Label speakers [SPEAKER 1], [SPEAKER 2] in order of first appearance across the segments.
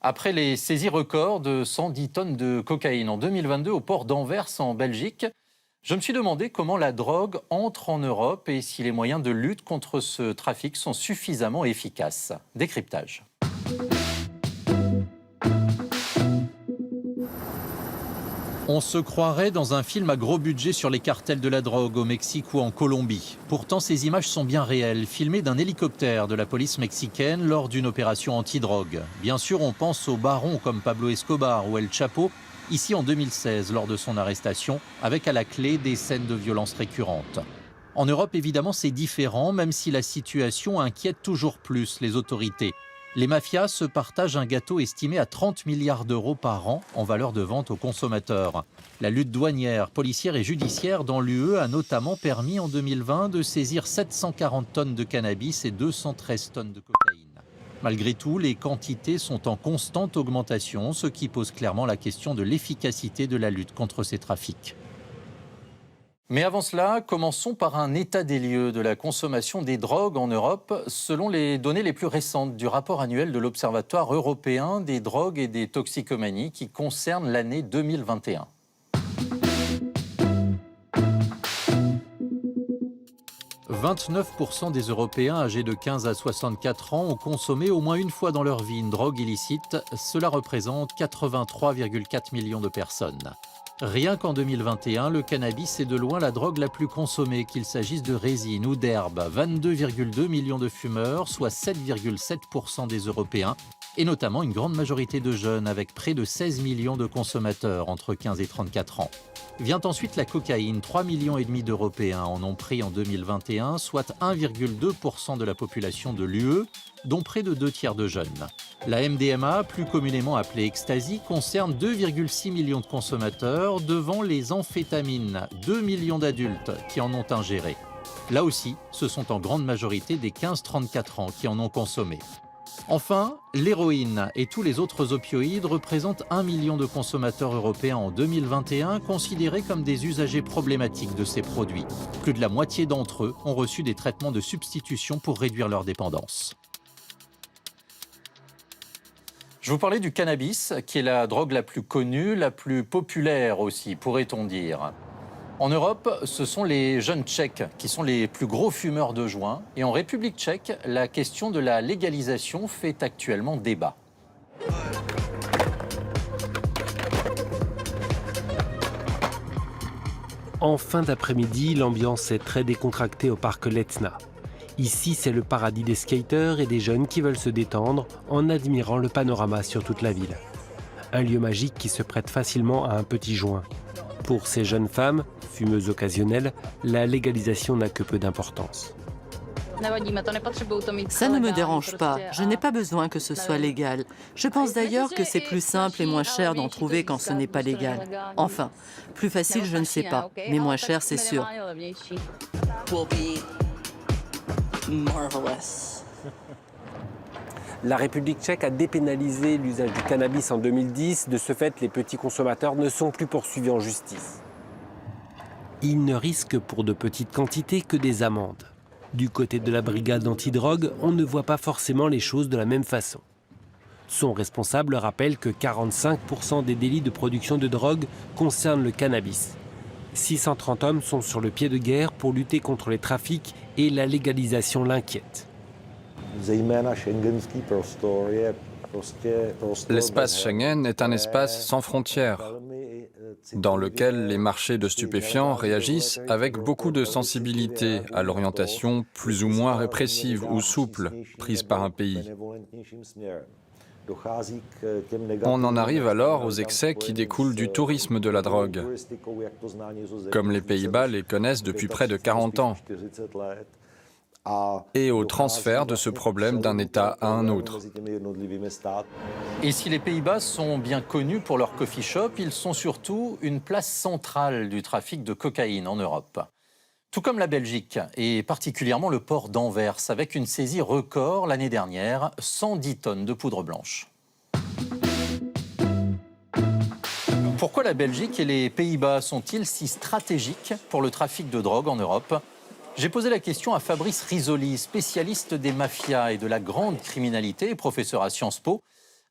[SPEAKER 1] Après les saisies records de 110 tonnes de cocaïne en 2022 au port d'Anvers en Belgique, je me suis demandé comment la drogue entre en Europe et si les moyens de lutte contre ce trafic sont suffisamment efficaces. Décryptage. On se croirait dans un film à gros budget sur les cartels de la drogue au Mexique ou en Colombie. Pourtant, ces images sont bien réelles, filmées d'un hélicoptère de la police mexicaine lors d'une opération anti-drogue. Bien sûr, on pense aux barons comme Pablo Escobar ou El Chapo, ici en 2016 lors de son arrestation, avec à la clé des scènes de violence récurrentes. En Europe, évidemment, c'est différent, même si la situation inquiète toujours plus les autorités. Les mafias se partagent un gâteau estimé à 30 milliards d'euros par an en valeur de vente aux consommateurs. La lutte douanière, policière et judiciaire dans l'UE a notamment permis en 2020 de saisir 740 tonnes de cannabis et 213 tonnes de cocaïne. Malgré tout, les quantités sont en constante augmentation, ce qui pose clairement la question de l'efficacité de la lutte contre ces trafics. Mais avant cela, commençons par un état des lieux de la consommation des drogues en Europe, selon les données les plus récentes du rapport annuel de l'Observatoire européen des drogues et des toxicomanies qui concerne l'année 2021. « 29% des Européens âgés de 15 à 64 ans ont consommé au moins une fois dans leur vie une drogue illicite. Cela représente 83,4 millions de personnes. Rien qu'en 2021, le cannabis est de loin la drogue la plus consommée, qu'il s'agisse de résine ou d'herbe. 22,2 millions de fumeurs, soit 7,7% des Européens, et notamment une grande majorité de jeunes, avec près de 16 millions de consommateurs entre 15 et 34 ans. Vient ensuite la cocaïne. 3,5 millions d'Européens en ont pris en 2021, soit 1,2% de la population de l'UE, dont près de 2 tiers de jeunes. La MDMA, plus communément appelée ecstasy, concerne 2,6 millions de consommateurs devant les amphétamines, 2 millions d'adultes qui en ont ingéré. Là aussi, ce sont en grande majorité des 15-34 ans qui en ont consommé. Enfin, l'héroïne et tous les autres opioïdes représentent 1 million de consommateurs européens en 2021 considérés comme des usagers problématiques de ces produits. Plus de la moitié d'entre eux ont reçu des traitements de substitution pour réduire leur dépendance. Je vous parlais du cannabis, qui est la drogue la plus connue, la plus populaire aussi, pourrait-on dire. En Europe, ce sont les jeunes Tchèques qui sont les plus gros fumeurs de joint. Et en République tchèque, la question de la légalisation fait actuellement débat.
[SPEAKER 2] En fin d'après-midi, l'ambiance est très décontractée au parc Letna. Ici, c'est le paradis des skateurs et des jeunes qui veulent se détendre en admirant le panorama sur toute la ville. Un lieu magique qui se prête facilement à un petit joint. Pour ces jeunes femmes, fumeuses occasionnelles, la légalisation n'a que peu d'importance.
[SPEAKER 3] Ça ne me dérange pas. Je n'ai pas besoin que ce soit légal. Je pense d'ailleurs que c'est plus simple et moins cher d'en trouver quand ce n'est pas légal. Enfin, plus facile, je ne sais pas, mais moins cher, c'est sûr.
[SPEAKER 2] La République tchèque a dépénalisé l'usage du cannabis en 2010. De ce fait, les petits consommateurs ne sont plus poursuivis en justice. Ils ne risquent pour de petites quantités que des amendes. Du côté de la brigade antidrogue, on ne voit pas forcément les choses de la même façon. Son responsable rappelle que 45% des délits de production de drogue concernent le cannabis. 630 hommes sont sur le pied de guerre pour lutter contre les trafics et la légalisation l'inquiète.
[SPEAKER 4] L'espace Schengen est un espace sans frontières, dans lequel les marchés de stupéfiants réagissent avec beaucoup de sensibilité à l'orientation plus ou moins répressive ou souple prise par un pays. On en arrive alors aux excès qui découlent du tourisme de la drogue, comme les Pays-Bas les connaissent depuis près de 40 ans, et au transfert de ce problème d'un État à un autre.
[SPEAKER 1] Et si les Pays-Bas sont bien connus pour leurs coffee shops, ils sont surtout une place centrale du trafic de cocaïne en Europe. Tout comme la Belgique, et particulièrement le port d'Anvers, avec une saisie record l'année dernière, 110 tonnes de poudre blanche. Pourquoi la Belgique et les Pays-Bas sont-ils si stratégiques pour le trafic de drogue en Europe ? J'ai posé la question à Fabrice Risoli, spécialiste des mafias et de la grande criminalité, professeur à Sciences Po,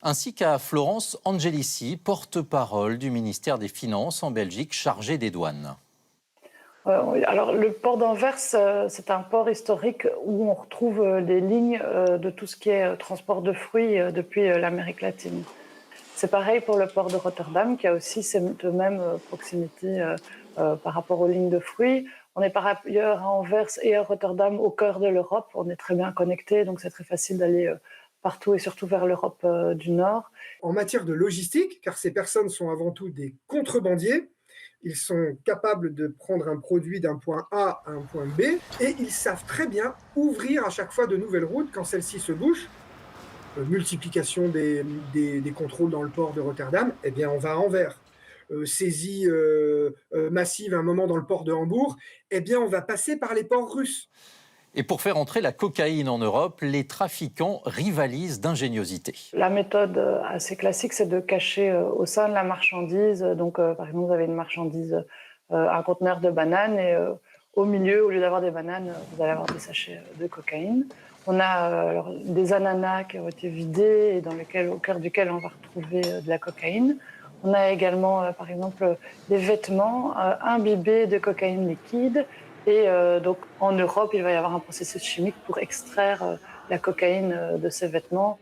[SPEAKER 1] ainsi qu'à Florence Angelici, porte-parole du ministère des Finances en Belgique chargée des douanes.
[SPEAKER 5] Alors, le port d'Anvers, c'est un port historique où on retrouve des lignes de tout ce qui est transport de fruits depuis l'Amérique latine. C'est pareil pour le port de Rotterdam, qui a aussi cette même proximité par rapport aux lignes de fruits. On est par ailleurs à Anvers et à Rotterdam, au cœur de l'Europe. On est très bien connectés, donc c'est très facile d'aller partout et surtout vers l'Europe du Nord.
[SPEAKER 6] En matière de logistique, car ces personnes sont avant tout des contrebandiers, ils sont capables de prendre un produit d'un point A à un point B et ils savent très bien ouvrir à chaque fois de nouvelles routes quand celles-ci se bouchent. Multiplication des contrôles dans le port de Rotterdam, eh bien on va à Anvers. Saisie massive à un moment dans le port de Hambourg, eh bien on va passer par les ports russes.
[SPEAKER 1] Et pour faire entrer la cocaïne en Europe, les trafiquants rivalisent d'ingéniosité.
[SPEAKER 5] La méthode assez classique, c'est de cacher au sein de la marchandise. Donc, par exemple, vous avez une marchandise, un conteneur de bananes, et au milieu, au lieu d'avoir des bananes, vous allez avoir des sachets de cocaïne. On a alors, des ananas qui ont été vidés et au cœur duquel on va retrouver de la cocaïne. On a également, par exemple, des vêtements imbibés de cocaïne liquide. Et donc, en Europe, il va y avoir un processus chimique pour extraire la cocaïne de ces vêtements.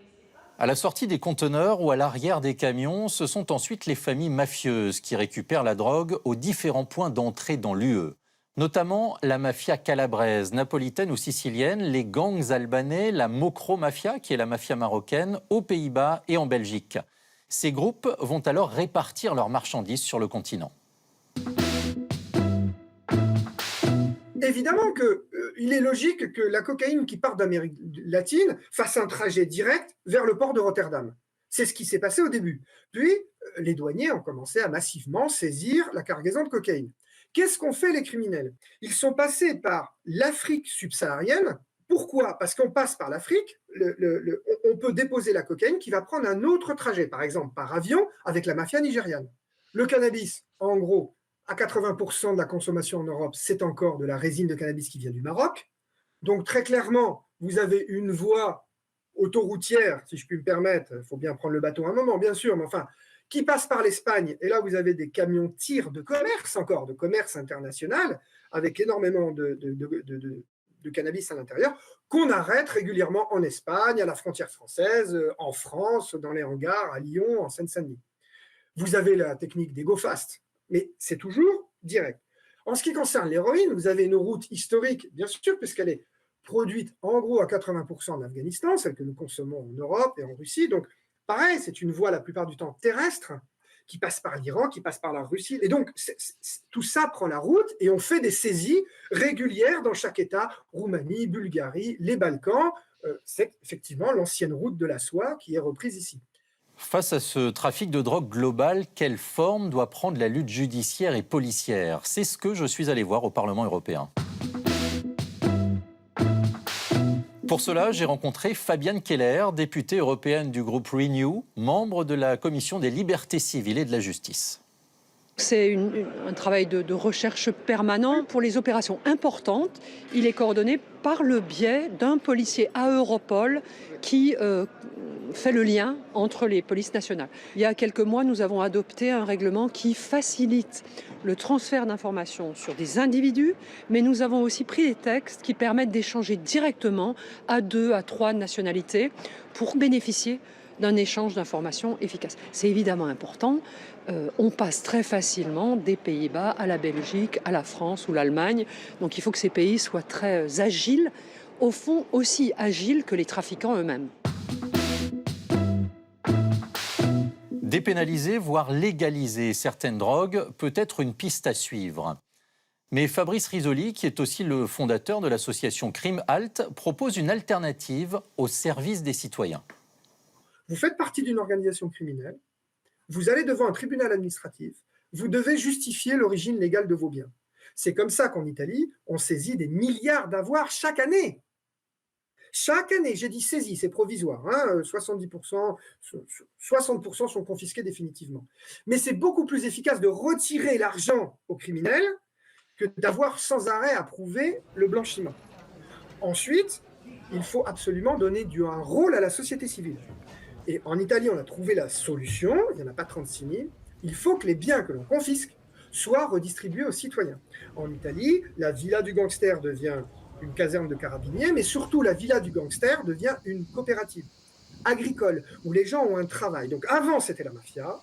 [SPEAKER 1] À la sortie des conteneurs ou à l'arrière des camions, ce sont ensuite les familles mafieuses qui récupèrent la drogue aux différents points d'entrée dans l'UE. Notamment la mafia calabraise, napolitaine ou sicilienne, les gangs albanais, la Mokro Mafia, qui est la mafia marocaine, aux Pays-Bas et en Belgique. Ces groupes vont alors répartir leurs marchandises sur le continent.
[SPEAKER 6] Évidemment qu'il est logique que la cocaïne qui part d'Amérique latine fasse un trajet direct vers le port de Rotterdam. C'est ce qui s'est passé au début. Puis, les douaniers ont commencé à massivement saisir la cargaison de cocaïne. Qu'est-ce qu'ont fait les criminels? Ils sont passés par l'Afrique subsaharienne. Pourquoi? Parce qu'on passe par l'Afrique, on peut déposer la cocaïne qui va prendre un autre trajet, par exemple par avion avec la mafia nigériane. Le cannabis, en gros, à 80% de la consommation en Europe, c'est encore de la résine de cannabis qui vient du Maroc. Donc très clairement, vous avez une voie autoroutière, si je puis me permettre, il faut bien prendre le bateau un moment, bien sûr, mais enfin, qui passe par l'Espagne. Et là, vous avez des camions-tirs de commerce encore, de commerce international, avec énormément de cannabis à l'intérieur, qu'on arrête régulièrement en Espagne, à la frontière française, en France, dans les hangars, à Lyon, en Seine-Saint-Denis. Vous avez la technique des go-fast, mais c'est toujours direct. En ce qui concerne l'héroïne, vous avez une route historique, bien sûr, puisqu'elle est produite en gros à 80% en Afghanistan, celle que nous consommons en Europe et en Russie. Donc, pareil, c'est une voie la plupart du temps terrestre, qui passe par l'Iran, qui passe par la Russie. Et donc, tout ça prend la route et on fait des saisies régulières dans chaque État, Roumanie, Bulgarie, les Balkans. C'est effectivement l'ancienne route de la soie qui est reprise ici.
[SPEAKER 1] Face à ce trafic de drogue global, quelle forme doit prendre la lutte judiciaire et policière? C'est ce que je suis allé voir au Parlement européen. Pour cela, j'ai rencontré Fabienne Keller, députée européenne du groupe Renew, membre de la Commission des libertés civiles et de la justice.
[SPEAKER 7] C'est un travail de recherche permanent. Pour les opérations importantes, il est coordonné par le biais d'un policier à Europol qui fait le lien entre les polices nationales. Il y a quelques mois, nous avons adopté un règlement qui facilite le transfert d'informations sur des individus, mais nous avons aussi pris des textes qui permettent d'échanger directement à 2 à 3 nationalités pour bénéficier d'un échange d'informations efficace. C'est évidemment important. On passe très facilement des Pays-Bas à la Belgique, à la France ou l'Allemagne. Donc il faut que ces pays soient très agiles, au fond aussi agiles que les trafiquants eux-mêmes.
[SPEAKER 1] Dépénaliser, voire légaliser certaines drogues peut être une piste à suivre. Mais Fabrice Risoli, qui est aussi le fondateur de l'association Crime Halt, propose une alternative au service des citoyens.
[SPEAKER 6] Vous faites partie d'une organisation criminelle, vous allez devant un tribunal administratif, vous devez justifier l'origine légale de vos biens. C'est comme ça qu'en Italie, on saisit des milliards d'avoirs chaque année. Chaque année, j'ai dit saisie, c'est provisoire, 70%, 60% sont confisqués définitivement. Mais c'est beaucoup plus efficace de retirer l'argent aux criminels que d'avoir sans arrêt à prouver le blanchiment. Ensuite, il faut absolument donner un rôle à la société civile. Et en Italie, on a trouvé la solution, il n'y en a pas 36 000, il faut que les biens que l'on confisque soient redistribués aux citoyens. En Italie, la villa du gangster devient une caserne de carabiniers, mais surtout la villa du gangster devient une coopérative agricole, où les gens ont un travail. Donc avant, c'était la mafia,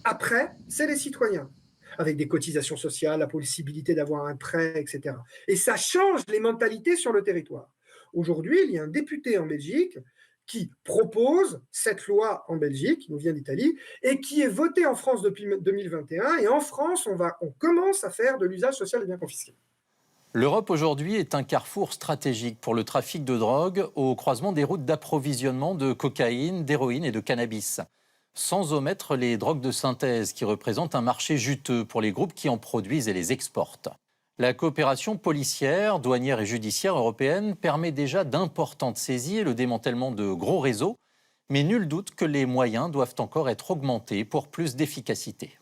[SPEAKER 6] après, c'est les citoyens, avec des cotisations sociales, la possibilité d'avoir un prêt, etc. Et ça change les mentalités sur le territoire. Aujourd'hui, il y a un député en Belgique qui propose cette loi en Belgique, qui nous vient d'Italie, et qui est votée en France depuis 2021. Et en France, on commence à faire de l'usage social des biens confisqués.
[SPEAKER 1] L'Europe aujourd'hui est un carrefour stratégique pour le trafic de drogue au croisement des routes d'approvisionnement de cocaïne, d'héroïne et de cannabis. Sans omettre les drogues de synthèse qui représentent un marché juteux pour les groupes qui en produisent et les exportent. La coopération policière, douanière et judiciaire européenne permet déjà d'importantes saisies et le démantèlement de gros réseaux, mais nul doute que les moyens doivent encore être augmentés pour plus d'efficacité.